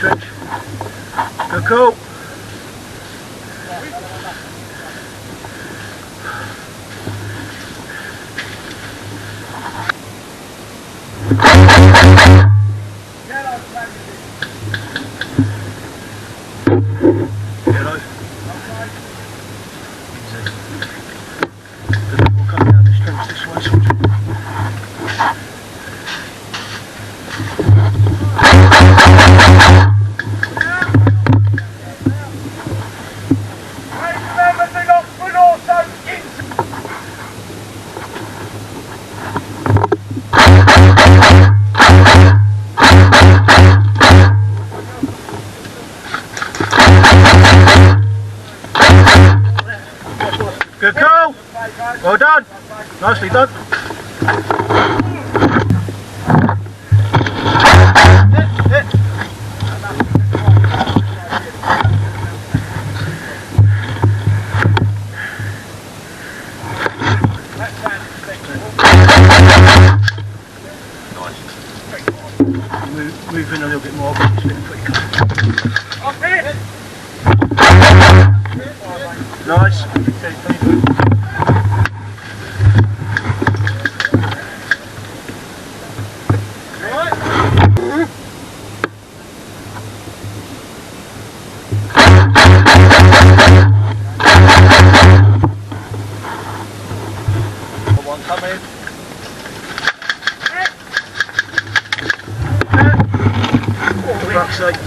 stretch. Go cool. Yellow. Easy. We'll come down the stretch this way, soldier. Good call. Well done. Nicely done. Move in a little bit more, but it's been pretty close. Nice. One coming. For fuck's sake.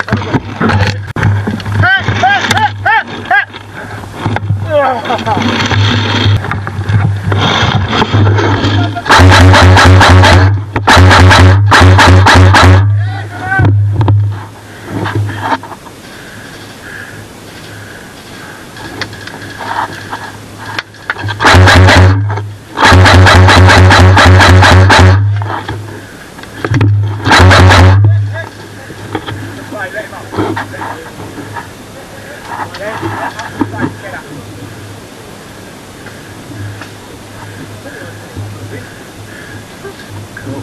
Cool.